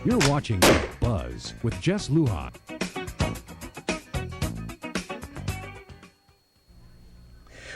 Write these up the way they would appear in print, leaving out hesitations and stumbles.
You're watching The Buzz with Jess Lujan.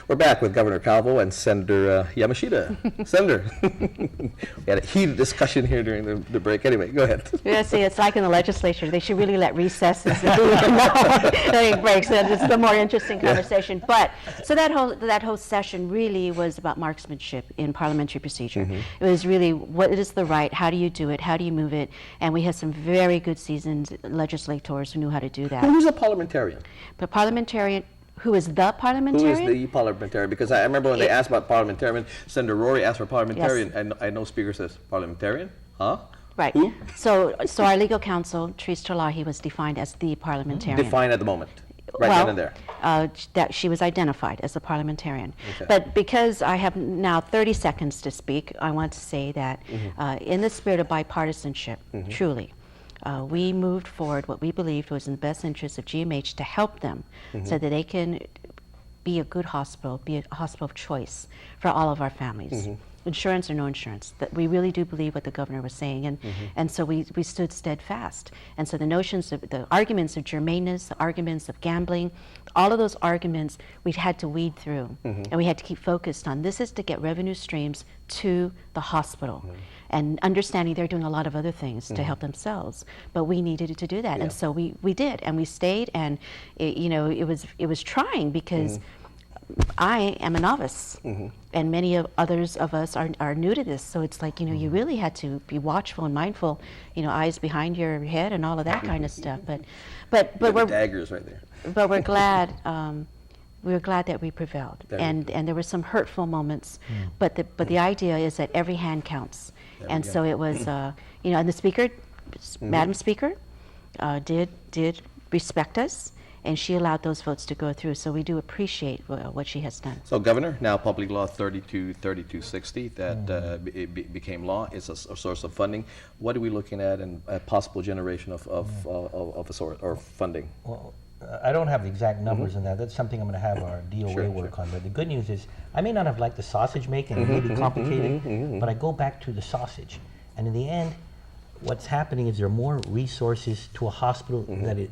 We're back with Governor Calvo and Senator Yamashita. Senator, we had a heated discussion here during the break. Anyway, go ahead. Yeah, see, it's like in the legislature. They should really let recesses during breaks. It's the more interesting conversation. But so that whole session really was about marksmanship in parliamentary procedure. It was really what is the right, how do you do it, how do you move it, and we had some very good seasoned legislators who knew how to do that. Who's a parliamentarian? But parliamentarian. Who is the parliamentarian? Who is the parliamentarian? Because I remember when they asked about parliamentarian, Senator Rory asked for parliamentarian, Yes. and I know Speaker says parliamentarian, huh? Right. Who? So our legal counsel, Therese Terlahi, was defined as the parliamentarian. Defined at the moment, right well, then and there. That she was identified as a parliamentarian. Okay. But because I have now 30 seconds to speak, I want to say that in the spirit of bipartisanship, truly, we moved forward what we believed was in the best interest of GMH to help them so that they can be a good hospital, be a hospital of choice for all of our families. Insurance or no insurance, that we really do believe what the governor was saying, and so we stood steadfast. And so the notions of the arguments of germaneness, the arguments of gambling, all of those arguments we had to weed through, and we had to keep focused on this is to get revenue streams to the hospital, and understanding they're doing a lot of other things to help themselves, but we needed to do that, and so we did, and we stayed, and it was trying because I am a novice, and many of others of us are new to this. So it's like, you really had to be watchful and mindful, eyes behind your head and all of that kind of stuff. But we're daggers right there. But we're glad. We were glad that we prevailed, and there were some hurtful moments, but the idea is that every hand counts, and so it was, and the speaker, Madam Speaker, did respect us. And she allowed those votes to go through, so we do appreciate what she has done. So, Governor, now Public Law 3260 that became law is a source of funding. What are we looking at in a possible generation of a source or funding? Well, I don't have the exact numbers in that. That's something I'm going to have our DOA work on. But the good news is, I may not have liked the sausage making, it may be complicated, but I go back to the sausage. And in the end, what's happening is there are more resources to a hospital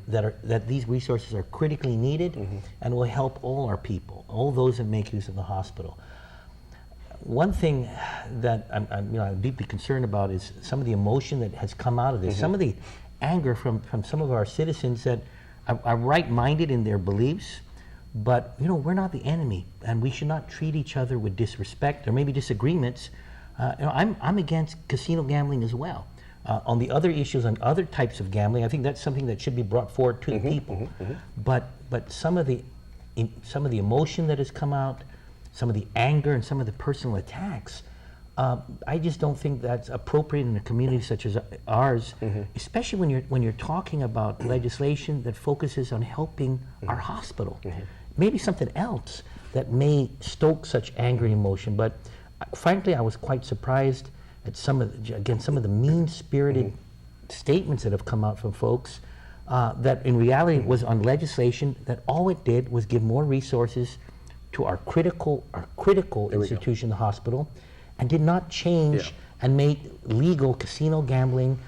that these resources are critically needed and will help all our people, all those that make use of the hospital. One thing that I'm deeply concerned about is some of the emotion that has come out of this, some of the anger from some of our citizens that are right-minded in their beliefs, but we're not the enemy, and we should not treat each other with disrespect. There may be disagreements. I'm against casino gambling as well. On the other issues, on other types of gambling, I think that's something that should be brought forward to the people. But some of the emotion that has come out, some of the anger, and some of the personal attacks, I just don't think that's appropriate in a community such as ours, especially when you're talking about legislation that focuses on helping our hospital. Maybe something else that may stoke such anger and emotion. But frankly, I was quite surprised at some of the mean-spirited statements that have come out from folks that in reality was on legislation that all it did was give more resources to our critical institution, the hospital, and did not change and make legal casino gambling,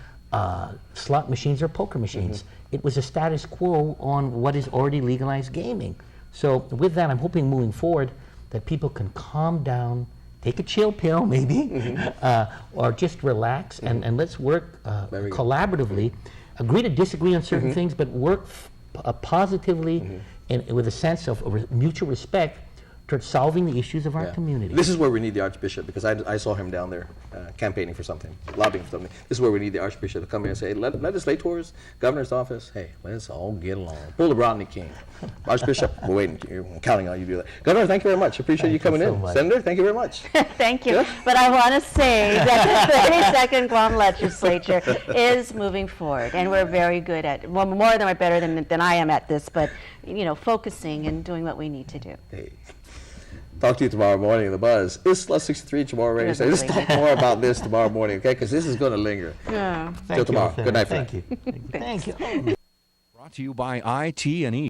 slot machines or poker machines. It was a status quo on what is already legalized gaming. So with that, I'm hoping moving forward that people can calm down, take a chill pill maybe, or just relax and let's work collaboratively, agree to disagree on certain things, but work positively and with a sense of mutual respect towards solving the issues of our community. This is where we need the Archbishop, because I saw him down there campaigning for something, lobbying for something. This is where we need the Archbishop to come in and say, legislators, governor's office, hey, let's all get along. Pull the Rodney King. Archbishop, we're waiting. I'm counting on you to do that. Governor, thank you very much. Appreciate you coming in. Senator, thank you very much. Thank you. But I want to say that the 32nd Guam legislature is moving forward, and we're very good at, well, more than we're better than I am at this, but focusing and doing what we need to do. Hey. Talk to you tomorrow morning in The Buzz. It's Plus 63 tomorrow radio. So let's talk more about this tomorrow morning, okay? Because this is going to linger. Yeah. Till tomorrow. Good night, Thank you. Thank you. Brought to you by IT&E.